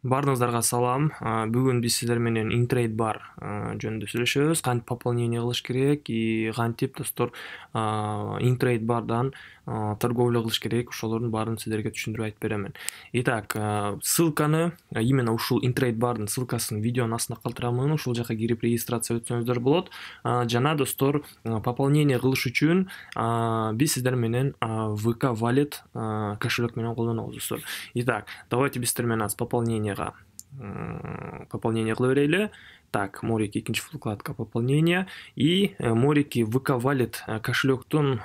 Баарыңыздарга салам. Бүгүн биз сиздер менен Intrade бар жөнүндө сүйлөшөбүз. Кантип пополнение кылыш керек и кантип достор Intrade бардан торговля кылыш керек, ошолордун баарын сиздерге түшүндүрүп айтып беремин. Итак, ссылканы именно ушул Intrade бардын ссылкасын видеонун астына калтырамын. Ушул жака кирип регистрация өтсөңүздөр болот. Жана достор, пополнение кылыш үчүн биз сиздер менен VK Wallet кошелек менен колдонобуз достор. Итак, давайте биз сиздер менен пополнение кыла берели. Так, Морики экинчи вкладка пополнение и Морики VK Wallet кошелектун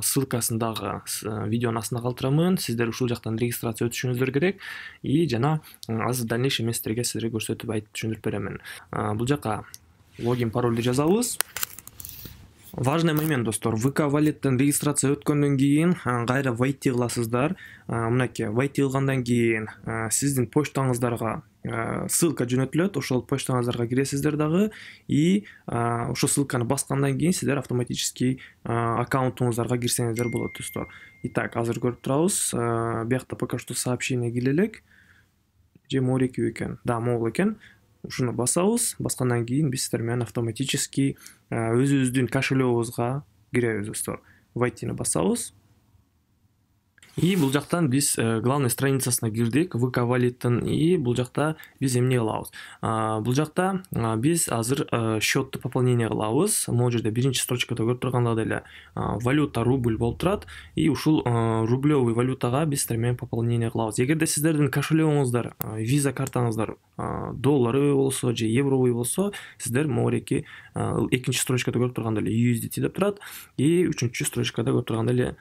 ссылкасындагы видеонун астына калтырамын. Сиздер ушул жактан регистрация өтүшүңүздөр керек и жана азыр дальнейший мен сиздерге көрсөтүп айтып түшүндүрүп беремин. Бул жака логин паролду жазабыз. Важный момент достор, VK Wallet'ten регистрация өткөндөн кийин кайра войти кыласыздар. Мынакей войти кылгандан кийин сиздин почтаңыздарга ссылка жөнөтүлөт. Ошол почтаңыздарга киресиздер дагы и ошол ссылканы баскандан кийин сиздер автоматически аккаунтуңуздарга кирсеңиздер болот достор. Итак, азыр көрүп турабыз. Биякта пока что сообщение келе элек. Же Морики экен. Да, могул экен. Ушуну басабыз. Баскандан кийин биз сиздер менен автоматически өзүбүздүн кошелегибизге киребиз достор. Вайтини басабыз. И бул жактан биз главный страницасына кирдик VK Wallet'тин и бул жакта биз эмне кылабыз? Бул жакта биз азыр счетту пополнение кылабыз. Могул жерде биринчи строчкада көрүп тургандай эле валюта рубль болуп турат и ушул рублевый валютага биз сиздер менен пополнение кылабыз. Эгерде сиздердин кошелегиңиздар, виза картаңыздар доллары болсо же евровый болсо, сиздер Морики экинчи строчкада көрүп тургандай эле USDT деп турат и үчүнчү строчкада көрүп тургандай эле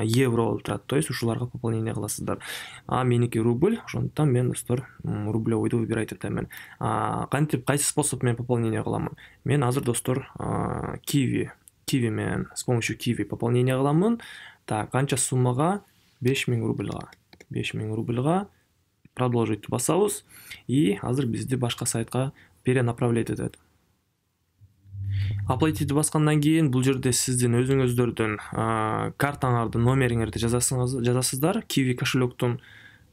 евро болуп турат. То есть ушуларга пополнение кыласыздар. Меники рубль, ошондуктан мен достор рублевойду выбирать этемин. Кантип кайсы способ менен пополнение кыламын? Мен азыр достор Kiwi менен с помощью Kiwi пополнение кыламын. Так, канча суммага? 5000 рубльга. 5000 рубльга продолжить басабыз и азыр бизди башка сайтка перенаправлять этет. Оплатить баскандан кийин бул жерде сиздин өзүңүздөрдүн картаңардын номериңерди жазасыздар. Kiwi кошелектун.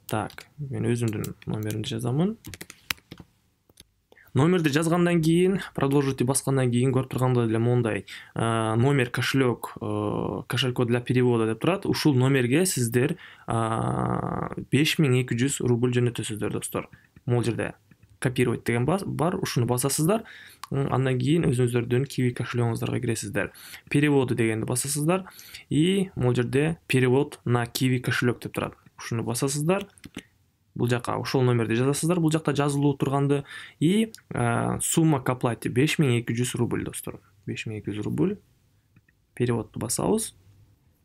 Так, мен өзүмдүн номеримди жазамын. Номерди жазгандан кийин, продолжить баскандан кийин көрүп тургандай эле мондай номер кошелек для перевода деп турат. Ушул номерге сиздер 5200 рубль жөнөтөсүздөр достор. Могул жерде копировать деген бар, ушуну басасыздар. Андан кийин өзүңүздөрдүн Kiwi кошелегиңиздарга киресиздер. Переводы дегенди басасыздар и могул жерде перевод на Kiwi кошелек деп турат. Ушуну басасыздар. Бул жака ошол номерди жазасыздар. Бул жакта жазылуу турганды и сумма к оплате 5200 рубль достор. 5200 рубль. Переводду басабыз.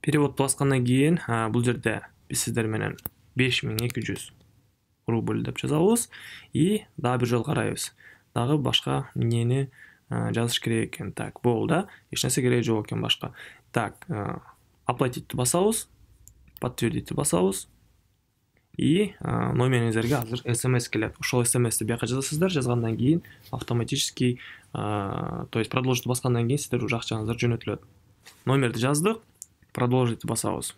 Переводду баскандан кийин бул жерде биз сиздер менен 5200 рубль деп жазабыз и дагы бир жолу карайбыз. Дагы башка эмнени жазыш керек экен. Так, болду да. Эч нерсе керек жок экен башка. Так, оплатить басабыз. Подтвердить басабыз. И номериңиздерге азыр SMS келет. Ошол SMSти бияка жазасыздар. Жазгандан кийин автоматически, то есть продолжить баскандан кийин сиздер уже акчаңыздар жөнөтүлөт. Номерди жаздык. Продолжить басабыз.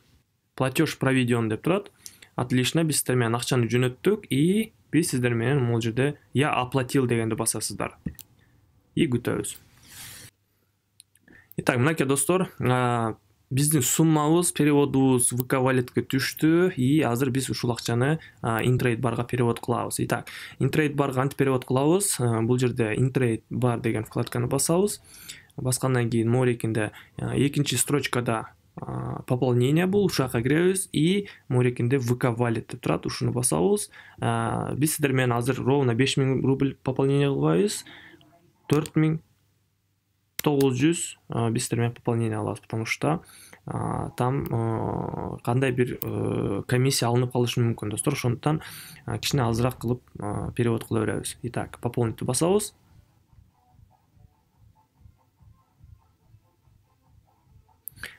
Платеж проведен деп турат. Отлично, биз сиздер менен акчаны жөнөттүк и биз сиздер менен могул жерде я оплатил дегенди басасыздар. И күтөбүз. Итак, мынакей достор, биздин суммабыз, переводубуз VK Wallet'ке түштү и азыр биз ушул акчаны Intrade барга перевод кылабыз. Итак, Intrade барга кантип перевод кылабыз? Бул жерде Intrade бар деген вкладканы басабыз. Баскандан кийин Морикинде экинчи строчкада пополнение бул, ушака киребиз и Морикинде VK Wallet деп турат, ушуну басабыз. Биз сиздер менен азыр ровно 5000 рубль пополнение кылбайбыз. 4900 биз сиздер менен пополнение алабыз, потому что там кандай бир комиссия алынып калышы мүмкүн достор. Ошондуктан кичине азыраак кылып перевод кыла беребиз. Итак, пополнить басабыз.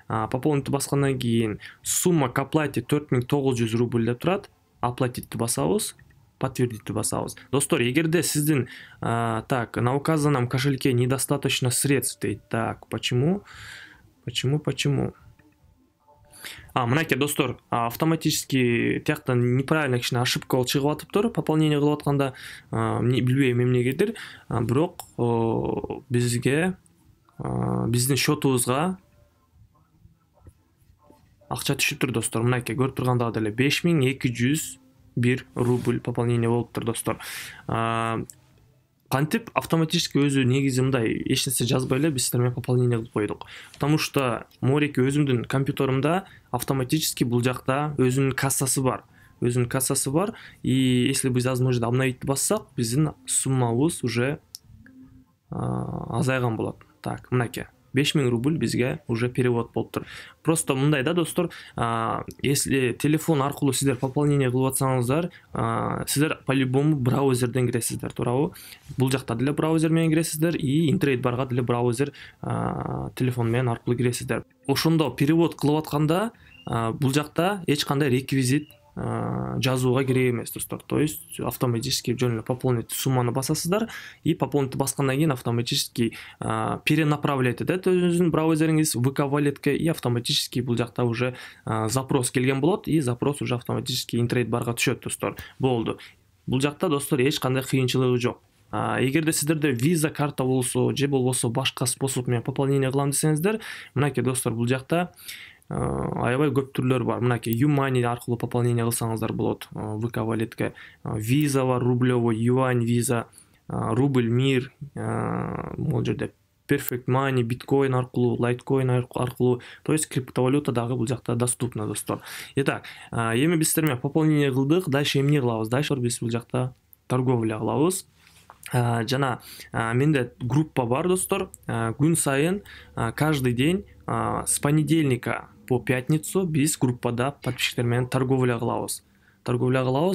Пополнить баскандан кийин сумма к оплате 4900 рубль деп турат. Оплатить басабыз. Подтвердить басабыз. Достор, эгерде сиздин так, на указанном кошельке недостаточно средств дейт. Так, почему? Мынакей достор, автоматически тияктан неправильно кичине ошибка болуп чыгып атыптыр пополнение кылып атканда, билбейм эмнегедир, бирок бизге биздин счетубузга акча түшүптүр достор. Мынакей көрүп тургандагы деле 5201 рубль пополнение болуптур достор. Кантип автоматически өзү негизи мындай эч нерсе жазбай эле биз сиздер менен пополнение кылып койдук. Потому что морики өзүмдүн компьютеримде автоматически бул жакта өзүнүн кассасы бар. И если биз азыр мына обновить бассак, биздин суммабыз уже азайган болот. Так, мынакей 5000 рубль бизге уже перевод болуптур. Просто мындай да достор, если телефон аркылуу сиздер пополнение кылып атсаңыздар, сиздер по-любому браузерден киресиздер, туурабы? Бул жакта деле браузер менен киресиздер и интернет барга деле браузер телефон менен аркылуу киресиздер. Ошондо перевод кылып атканда бул жакта эч кандай реквизит жазууга керек эмес достор. То есть автоматически жөн эле пополнить сумманы басасыздар и пополнить баскандан кийин автоматически перенаправляет этет өзүнүн браузериңиз ВК Walletке и автоматически бул жакта уже запрос келген болот и запрос уже автоматически интернет барга түшөт достор. Болду. Бул жакта достор эч кандай кыйынчылыгы жок. Эгерде сиздерде виза карта болсо же болбосо башка способ менен пополнение кылам десеңиздер, мынакей достор бул жакта аябай көп түрлөр бар. Мынакей Юмани аркылуу пополнение кылсаңыздар болот ВК Walletке. Виза бар, рублевой, юань виза, рубль мир, могул жерде Perfect Money, биткоин аркылуу, лайткоин аркылуу, то есть криптовалюта дагы бул жакта доступна достор. Итак, эми биз сиздер менен пополнение кылдык, дальше эмне кылабыз? Дальше биз бул жакта торговля кылабыз. Жана менде группа бар достор. Күн сайын каждый день с понедельника по пятницу биз группада подписчиктер менен торговля кылабыз.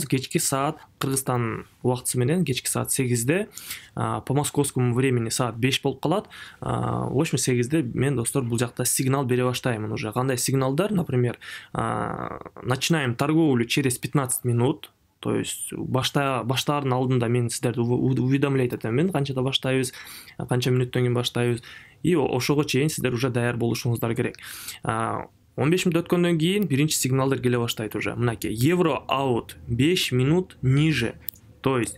Кечки саат Кыргызстан убактысы менен кечки саат 8-де, по московскому времени саат 5 болуп калат. В общем 8-де мен достор бул жакта сигнал бере баштайм уже. Кандай сигналдар? Например, начинаем торговлю через 15 минут. То есть баштаардын алдында мен сиздерди уведомлять этем, канчада баштайбыз, канча мүнөттөн кийин баштайбыз. И ошого чейин сиздер уже даяр болушуңуздар керек. 15 мүнөт өткөндөн кийин биринчи сигналдар келе баштайт уже. Мынакей евро аут 5 минут ниже. То есть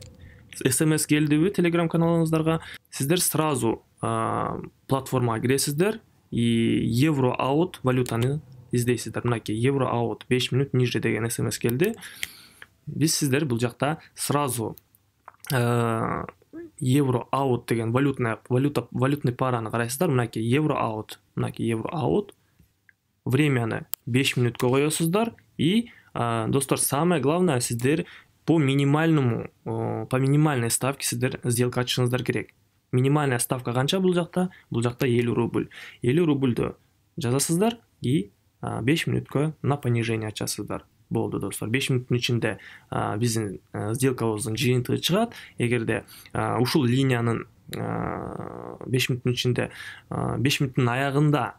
смс келдиби Telegram каналыңыздарга, сиздер сразу платформага киресиздер и евро аут валютаны издейсиздер. Мынакей евро аут 5 минут ниже деген смс келди. Биз сиздер бул жакта сразу евро аут деген валютный параны карайсыздар. Мынакей евро аут. Времяны 5 минутка коесуздар и достор, самое главное, сиздер по минимальной ставке сиздер сделка ачышыңыздар керек. Минимальная ставка канча бул жакта? Бул жакта 50 рубль. 50 рубльдү жазасыздар и 5 минутка на понижение ачасыздар. Болду достор. 5 мүнөттүн ичинде биздин сделкабыздын жыйынтыгы чыгат. Эгерде ушул линиянын 5 мүнөттүн ичинде 5 мүнөттүн аягында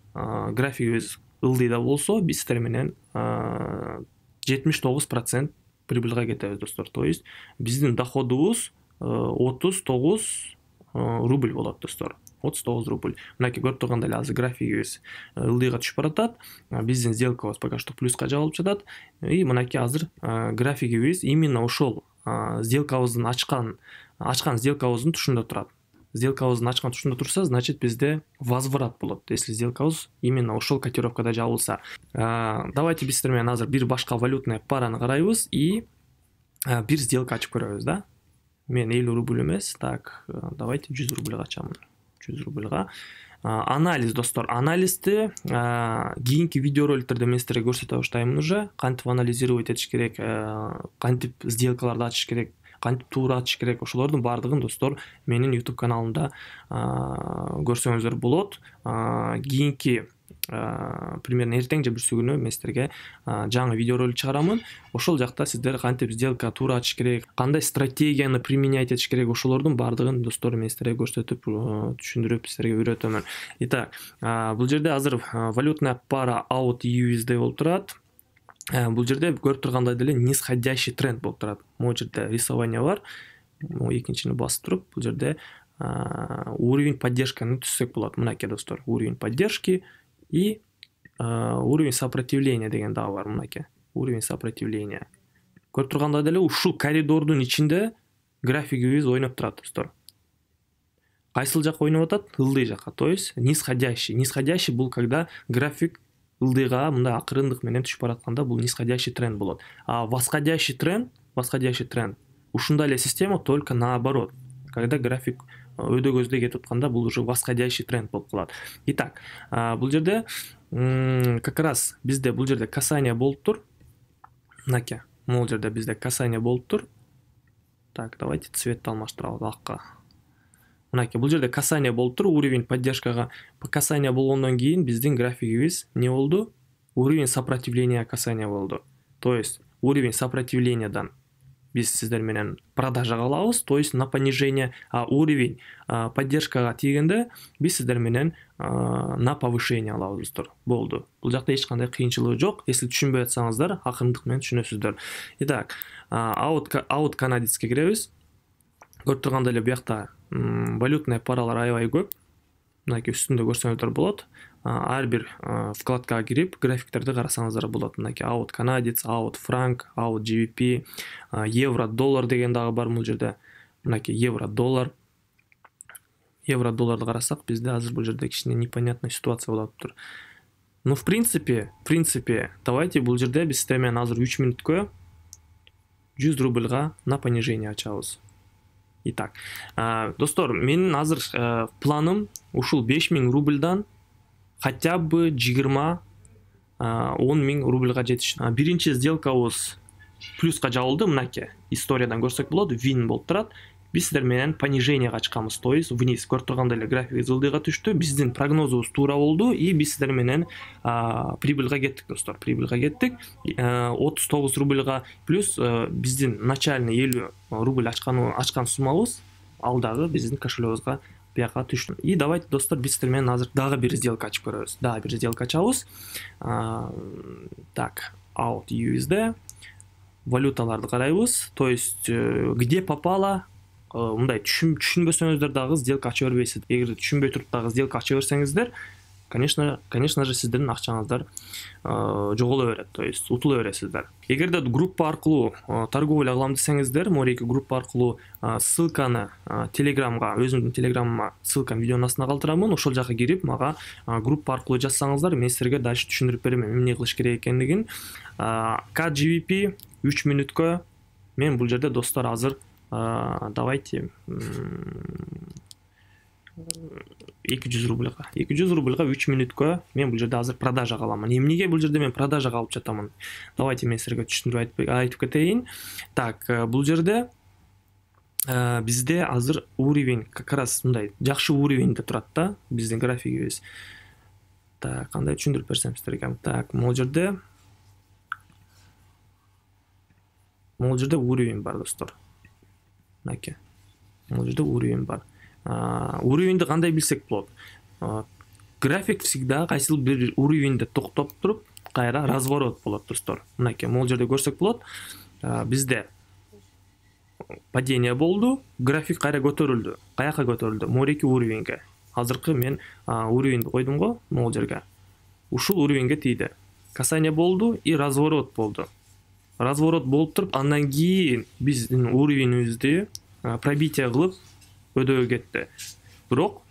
графигибиз ылдый да болсо, биз сиздер менен 79% прибылга кетебиз достор. То есть биздин доходубуз 39 рубль болот достор. 39 рубль. Мынакей көрүп тургандай эле азыр графигибиз ылдыйга түшүп баратат. Биздин сделкабыз пока что плюска жабылып жатат. И мынакей азыр графигибиз именно ошол сделкабыздын ачкан сделкабыздын тушунда турат. Сделкабыздын ачкан тушунда турса, значит бизде возврат болот. Если сделкабыз именно ошол котировкада жабылса. Давайте биз сиздер менен азыр бир башка валютный параны карайбыз и бир сделка ачып көрөбүз, да? Мен 50 рубль эмес. Так, давайте 100 рубльга ачамын. 100 рубльга. Анализ достор. Анализди кийинки видеороликтерде мен сиздерге көрсөтө баштайм уже. Кантип анализировать этиш керек, кантип сделкаларды ачыш керек, кантип туура ачыш керек. Ошолордун баардыгын достор менин YouTube каналымда көрсөңүздөр болот. Кийинки примерно эртең же бүрсү күнү мен сиздерге жаңы видеоролик чыгарамын. Ошол жакта сиздер кантип сделка туура ачыш керек, кандай стратегияны применять этиш керек, ошолордун баардыгын достор мен сиздерге көрсөтүп, түшүндүрүп сиздерге үйрөтөмүн. Итак, бул жерде азыр валютная пара аут USD болуп турат. Бул жерде көрүп тургандай деле нисходящий тренд болуп турат. Могу жерде рисование бар. Экинчини басып туруп, бул жерде уровень поддержканы түзсөк болот. Мынакей достор, уровень поддержки и уровень сопротивления деген дагы бар мынакей. Уровень сопротивления. Көрүп тургандай деле ушул коридордун ичинде графигибиз ойноп турат достор. Кайсыл жака ойноп атат? Ылдый жака, то есть нисходящий. Нисходящий бул когда график ылдыйга мындай акырындык менен түшүп баратканда бул нисходящий тренд болот. А восходящий тренд ушундай эле система, только наоборот. Когда график өйдө көздөй кетип атканда бул уже восходящий тренд болуп калат. Итак, бул жерде как раз бизде бул жерде касание болуп тур. Мынакей, бул жерде бизде касание болуп тур. Так, давайте цветти алмаштыралы акка. Мынакей, бул жерде касание болуп тур, уровень поддержкага касание болгондон кийин биздин графигибиз не болду? Уровень сопротивления касание болду. То есть уровень сопротивлениядан биз сиздер менен продажага алабыз, то есть на понижение, а уровень поддержкага тийгенде биз сиздер менен на повышение алабыз достор. Болду. Бул жакта эч кандай кыйынчылыгы жок. Если түшүнбөй атсаңыздар, акырындык менен түшүнөсүздөр. Итак, аут канадецке киребиз. Көрүп тургандай эле буякта валютный паралар аябай көп. Мынакей үстүндө көрсөңүздөр болот. Ар бир вкладкага кирип графиктерди карасаңыздар болот. Мынакей аут канадец, аут франк, аут GBP, евро доллар деген дагы бар бул жерде. Мынакей евро доллар. Евро долларды карасак, бизде азыр бул жерде кичине непонятный ситуация болуп тур. Ну, в принципе, давайте бул жерде биз сиздер менен азыр 3 мүнөткө 100 рубльга на понижение ачабыз. Итак, достор, менин азыр планым ушул 5000 рубльдан хотя бы 20-10 000 рубльга жетиш. Биринчи сделкабыз плюска жабылды, мынакей. Историядан көрсөк болот, вин болуп турат. Биз сиздер менен понижениега чыкканбыз, то есть вниз. Көрүп тургандай эле график ылдыйга түштү. Биздин прогнозубуз туура болду и биз сиздер менен прибыльга кеттик, достор. Прибыльга кеттик. 39 рубльга плюс биздин начальный 50 рубль ачкан суммабыз ал дагы биздин кошелегибизге бияка түштү. И давайте, достор, биз сиздер менен азыр дагы бир сделка ачып көрөбүз. Дагы бир сделка ачабыз. Так, out USD. Валюталарды карайбыз. То есть где попало, мындай түшүнбөсөңүздөр дагы сделка ача бербейсиз. Эгер түшүнбөй туруп дагы сделка ача берсеңиздер, конечно же сиздердин акчаңыздар жоголо берет, то есть утула бересиздер. Эгерде группа аркылуу торговля кылам десеңиздер, морейки группа аркылуу ссылканы телеграмга, өзүмдүн телеграмыма ссылканы видеонун астына калтырамын. Ошол жака кирип мага группа аркылуу жазсаңыздар, мен силерге дальше түшүндүрүп берем эмне кылыш керек экендигин. KGBP 3 мүнөткө мен бул жерде, достор, азыр давайте 200 рубльга 3 мүнөткө мен бул жерде азыр продажага аламын. Эмнеге бул жерде мен продажага алып жатамын? Давайте мен силерге түшүндүрүп айтып кетейин. Так, бул жерде бизде азыр уровень как раз мындай жакшы уровеньде турат да, биздин графигибиз. Так, кандай түшүндүрүп берсем силерге? Так, бул жерде уровень бар, достор. Мынакей. Бул жерде уровень бар. Уровеньди кандай билсек болот? График всегда кайсыл бир уровеньде токтоп туруп, кайра разворот болот, достор. Мынакей, бул жерде көрсөк болот. Бизде падение болду, график кайра көтөрүлдү. Каяка көтөрүлдү? Морейки уровеньге. Азыркы мен уровеньди койдум го, бул жерге. Ушул уровеньге тийди. Касание болду и разворот болду. Разворот болуп туруп, андан кийин биздин уровеньибизди пробитие кылып өйдөгө кетти. Бирок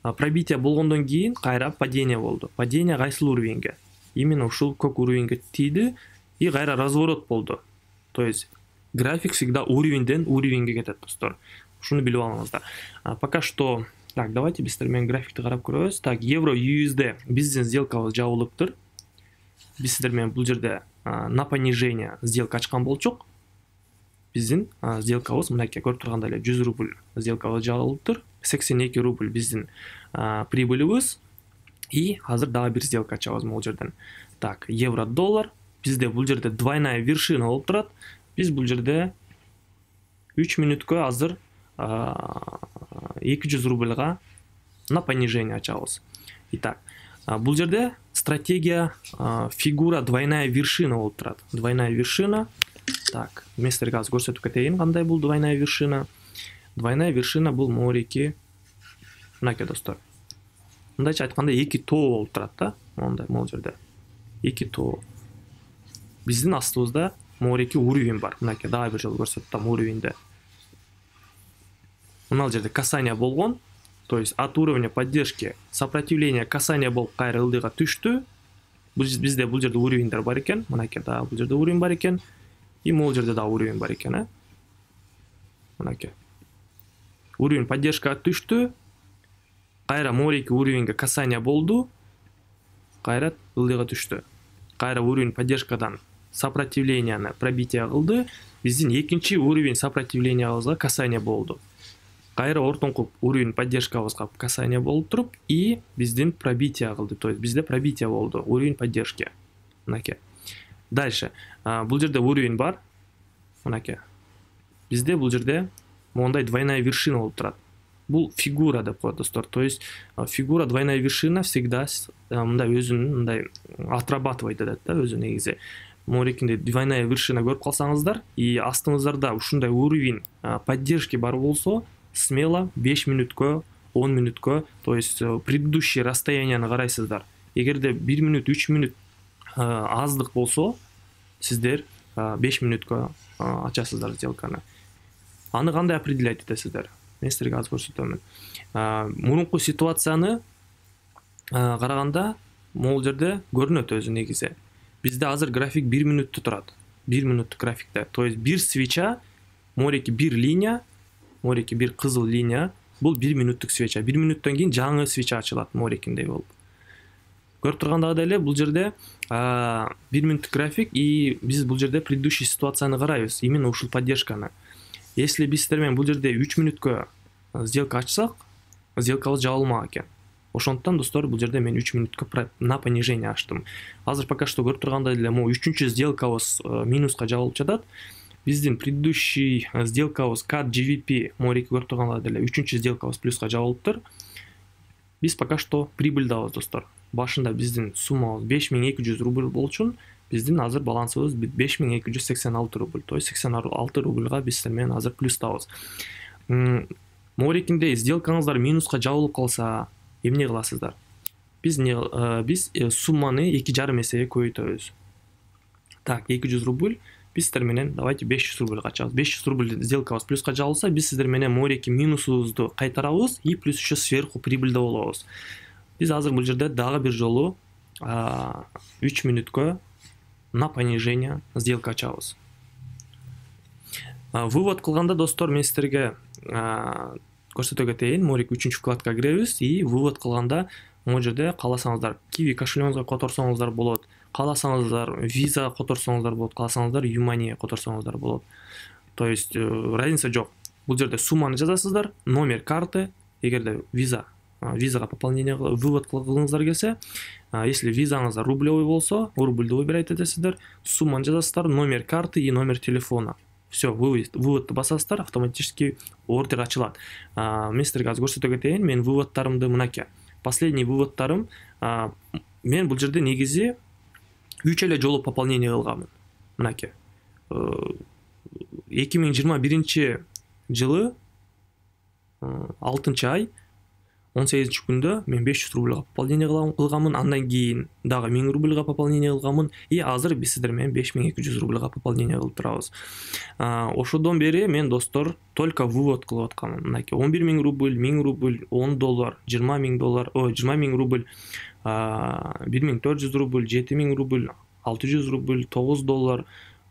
пробитие болгондон кийин кайра падение болду. Падение кайсыл уровеньге? Именно ушул көк уровеньге тийди и кайра разворот болду. То есть график всегда уровеньден уровеньге кетет, достор. Ушуну билип алыңыздар. Пока что, так, давайте биз сиздер менен графикти карап көрөбүз. Так, евро USD биздин сделкабыз жабылыптыр. Биз сиздер менен бул жерде на понижение сделка ачкан болчук. Биздин сделкабыз мынакей, көрүп тургандай эле 100 рубль сделкабыз жабылыптыр. 82 рубль биздин прибылибиз. И азыр дагы бир сделка ачабыз бул жерден. Так, евро доллар бизде бул жерде двойная вершина болуп турат. Биз бул жерде 3 мүнөткө азыр 200 рубльга на понижение ачабыз. Итак, бул жерде стратегия фигура двойная вершина болуп турат. Двойная вершина. Так, мен силерге азыр көрсөтүп кетейин кандай бул двойная вершина. Двойная вершина бул морейки, мынакей, достор. Мындайча айтканда эки тоо болуп турат да, мондай бул жерде. 2 тоо. Биздин астыбызда мореки уровень бар. Мынакей дагы бир жолу көрсөтөм уровеньде. Мына жерде касание болгон. То есть от уровня поддержки сопротивление касание болуп кайра ылдыйга түштү. Бизде бул жерде уровеньдер бар экен. Мынакей дагы бул жерде уровень бар экен. И могул жерде дагы уровень бар экен, Мынакей. Уровень поддержкага түштү. Кайра мореки уровеньге касание болду. Кайра ылдыйга түштү. Кайра уровень поддержкадан сопротивленияны пробитие кылды. Биздин экинчи уровень сопротивлениябызга касание болду. Кайра ортоңку уровень поддержкабызга касание болуп туруп и биздин пробитие кылды. То есть бизде пробитие болду, уровень поддержки. Мынакей. Дальше. Бул жерде уровень бар. Мынакей. Бизде бул жерде мондай двойная вершина болуп турат. Бул фигура деп коет достор. То есть фигура двойная вершина всегда мындай өзүн мындай отрабатывать этет да, өзү негизи. Морекинде двойная вершина көрүп калсаңыздар и астыңыздарда ушундай уровень поддержки бар болсо, смело 5 минуткө, 10 минуткө, то есть предыдущий расстоянияны карайсыздар. Эгерде 1 минут, 3 минут аздык болсо, сиздер 5 минуткө ачасыздар сделканы. Аны кандай определять этесиздер? Мен силерге азыр көрсөтөмүн. Мурунку ситуацияны караганда могул жерде көрүнөт өзү негизи. Бизде азыр график 1 минутту турат. 1 минуттук графикте. То есть бир свеча, мореки бир линия, мореки бир кызыл линия, бул 1 минуттук свеча. 1 минуттан кийин жаңы свеча ачылат морекиндей болуп. Көрүп тургандагыдай эле бул жерде 1 минуттук график и биз бул жерде предыдущий ситуацияны карайбыз, именно ушул поддержканы. Если биз сиздер менен бул жерде 3 минуткө сделка ачсак, сделкабыз жабылмак экен. Ошондуктан достор бул жерде мен 3 минуткө на понижение ачтым. Азыр пока что көрүп тургандай эле могу 3-чү сделкабыз минуска жабылып жатат. Биздин предыдущий сделкабыз CAD GVP мореки көрүп тургандай эле 3-чү сделкабыз плюска жабылыптыр. Биз пока что прибыльдабыз достор. Башында биздин суммабыз 5200 рубль болчун, биздин азыр балансыбыз 5286 рубль. То есть 86 рубльга биз сиздер менен азыр плюстабыз. Морекинде сделкаңыздар минуска жабылып калса, эмне кыласыздар? Биз сумманы 2,5 эсеге көбөйтөбүз. Так, 200 рубль, биз сиздер менен давайте 500 рубль ачабыз. 500 рубль сделкабыз плюска жабылса, биз сиздер менен мореки минусубузду кайтарабыз и плюс еще сверху прибыльде болобуз. Биз азыр бул жерде дагы бир жолу 3 минуткө на понижение сделка ачабыз. Вывод кылганда достор, мен сиздерге көрсөтө кетейин. Морек 3-чү вкладка киребиз и вывод кылганда могу жерде кааласаңыздар Kiwi кошелегиңизге которсоңуздар болот, кааласаңыздар Visa которсоңуздар болот, кааласаңыздар Юмани которсоңуздар болот. То есть разница жок. Бул жерде сумманы жазасыздар, номер карты, эгерде визага пополнение вывод кылгыңыздар келсе, если визаңызда рублевый болсо, рубльды выбирать этесиздер, сумманы жазасыздар, номер карты и номер телефона. Все, выводты басасыздар, автоматически ордер ачылат. Мен сиздерге азыр көрсөтө кетейин, мен выводтарымды мынакей. Последний выводтарым, мен бул жерде негизи 3 эле жолу пополнение кылганмын. Мынакей. 2021 жылы 6 ай 18 күндө мен 500 рубльга пополнение кылганмын, андан кийин дагы 1000 рубльга пополнение кылганмын и азыр биз сиздер менен 5200 рубльга пополнение кылып турабыз. Ошодон бери мен достор только вывод кылып атканмын. Мынакей 11 000 рубль, 1000 рубль, 10 доллар, 20 000 доллар, 20 000 рубль, 1400 рубль, 7 000 рубль, 600 рубль, 9 доллар,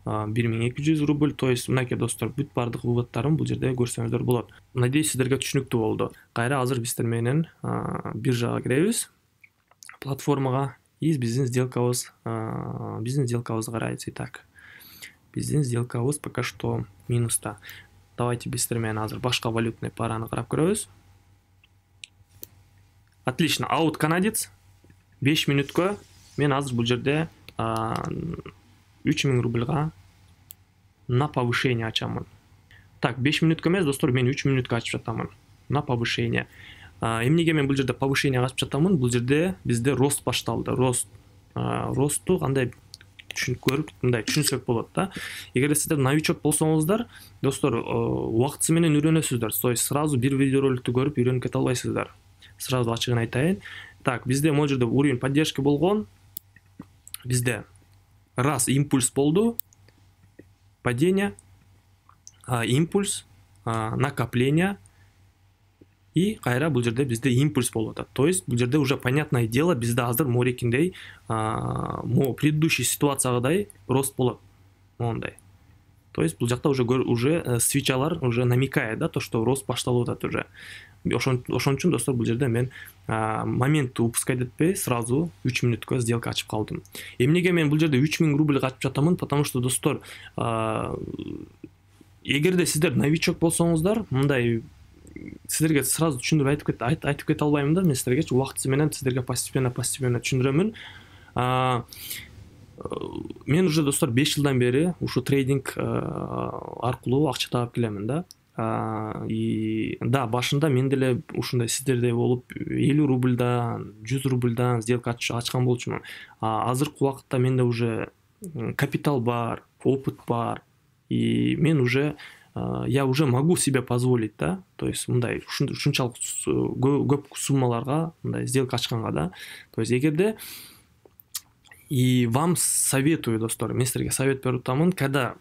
1200 рубль. То есть мынакей достор бүт бардык выводтарым бул жерде көрсөңүздөр болот. Надеюсь, сиздерге түшүнүктүү болду. Кайра азыр биздер менен биржага киребиз, платформага, и биздин сделкабыз карайбыз. Итак, биздин сделкабыз пока что минуста. Давайте биздер менен азыр башка валютный параны карап көрөбүз. Отлично. Аут канадец 5 минуткө мен азыр бул жерде 3000 рубльга на повышение ачамын. Так, 5 минутка эмес достор, мен 3 минутка ачып жатамын на повышение. Эмнеге мен бул жерде повышение ачып жатамын? Бул жерде бизде рост башталды. Росту кандай көрүп, мындай түшүнсөк болот да. Эгер сиздер новичок болсоңуздар, достор, убактысы менен үйрөнөсүздөр. То есть сразу бир видеороликтти көрүп үйрөнүп кете албайсыздар. Сразу ачыгын айтайын. Так, бизде могул жерде уровень поддержки болгон. бизде раз импульс болду, падение, импульс, накопление, и кайра бул жерде бизде импульс болуп атат. То есть бул жерде уже понятное дело бизде азыр морекиндей предыдущий ситуациядагыдай рост болот. Мондай. То есть бул жакта уже свечалар уже намекает, да, то что рост башталып атат уже. Ошон үчүн достор бул жерде мен моментти упускать этпей сразу 3 мүнөткө сделка ачып калдым. Эмнеге мен бул жерде 3000 рубль ачып жатамын? Потому что достор, эгерде сиздер новичок болсоңуздар, мындай сиздерге сразу түшүндүрүп айтып кете албайм да, мен сиздерге убакыт менен сиздерге постепенно түшүндүрөмүн. Мен уже достор 5 жылдан бери ушу трейдинг аркылуу акча таап келемин да. И да, башында мен деле ушундай сиздердей болуп 50 рубльдан, 100 рубльдан сделка ачкан болчумун. Азыркы убакытта менде уже капитал бар, опыт бар, и мен уже я уже могу себе позволить, да, то есть мындай ушунчалык көп суммаларга мындай сделка ачканга, да. То есть эгерде и вам советую, достор, мен сиздерге совет берип атамын, когда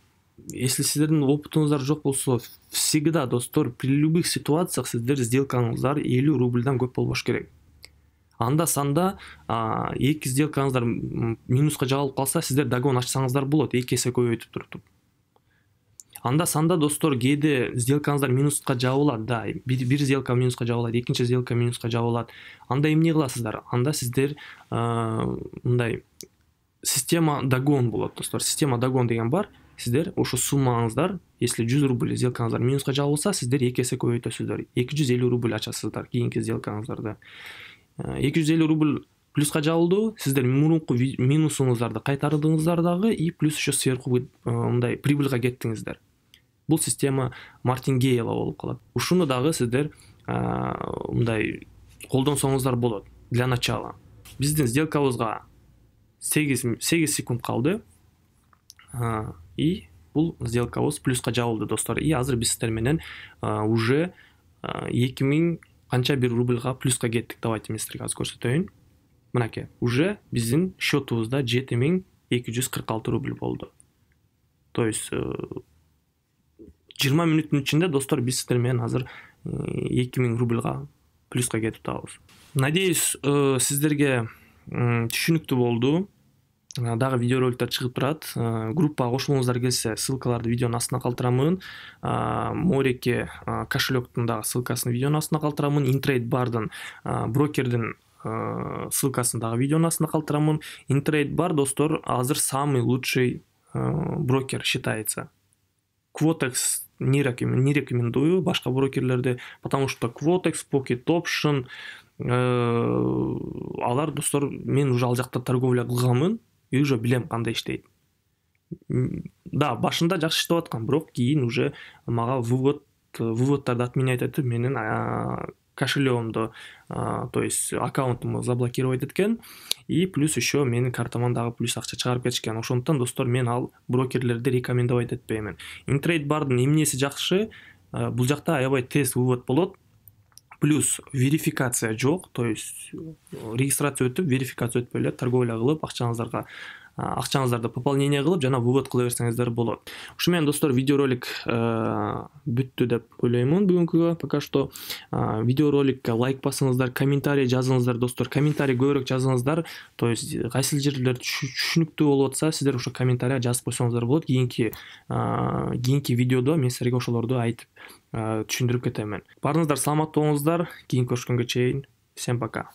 если сиздердин опытыңыздар жок болсо, всегда, достор, при любых ситуациях сиздер сделкаңыздар 50 рубльдан көп болбош керек. Анда санда эки сделкаңыздар минуска жабылып калса, сиздер дагон ачсаңыздар болот, 2 эсе көбөйтүп туруп. Анда санда, достор, кээде сделкаңыздар минуска жабылат, да, бир сделка минуска жабылат, экинчи сделка минуска жабылат. Анда эмне кыласыздар? Анда сиздер мындай система догон болот, достор. Система догон деген бар. Сиздер ошо суммаңыздар, если 100 рубль сделкаңыздар минуска жабылса, сиздер 2 эсе көбөйтөсүздөр. 250 рубль ачасыздар кийинки сделкаңыздарды. 250 рубль плюска жабылды, сиздер мурунку минусуңуздарды кайтардыңыздар дагы, и плюс еще сверху мындай прибыльга кеттиңиздер. Бул система мартингейла болуп калат. Ушуну дагы сиздер мындай колдонсоңуздар болот для начала. Биздин сделкабызга 8 секунд калды. И бул сделкабыз плюска жабылды, достор. И азыр биз сиздер менен уже 2000 канча бир рубльга плюска кеттик. Давайте мен сиздерге азыр көрсөтөйүн. Мынакей, уже биздин счетубузда 7246 рубль болду. То есть 20 мүнөттүн ичинде, достор, биз сиздер менен азыр 2000 рубльга плюска кетип атабыз. Надеюсь, сиздерге түшүнүктүү болду. Дагы видеороликтер чыгып турат. Группага кошулуңуздар келсе, ссылкаларды видеонун астына калтырамын. Мореки кошелектин дагы ссылкасын видеонун астына калтырамын. Intrade бардын брокердин ссылкасын дагы видеонун астына калтырамын. Intrade бар, достор, азыр самый лучший брокер считается. Quotex не рекомендую башка брокерлерди, потому что Quotex, Pocket Option, алар, достор, мен уже ал жакта торговля кылганмын, и уже билем кандай иштейт. Да, башында жакшы иштеп аткан, бирок кийин уже мага выводтарды отменять этип менин кошелегімді, то есть аккаунтымды заблокировать еткен, и плюс еще менің картаман дагы плюс акча чыгарып кетишкен. Ошондуктан, достор, мен ал брокерлерди рекомендовать этпеймин. Intrade бардын эмнеси жакшы, бул жакта аябай тез вывод болот, плюс верификация жок, то есть регистрация өтүп, верификация өтпөй эле торговля кылып, акчаңыздарды пополнение кылып, жана вывод кыла берсеңиздер болот. Ушу менен, достор, видеоролик бүттү деп ойлоймун бүгүнкүгө. Пока что видеороликке лайк басыңыздар, комментарий жазыңыздар, достор. Комментарий көбүрөөк жазыңыздар. То есть кайсы жерлер түшүнүктүү болуп атса, сиздер ошо комментарий жазып койсоңуздар болот. Кийинки видеодо мен силерге ошолорду айтып түшүндүрүп кетемин. Барыңыздар саламат болуңуздар. Кийин көрүшкөнгө чейин. Всем пока.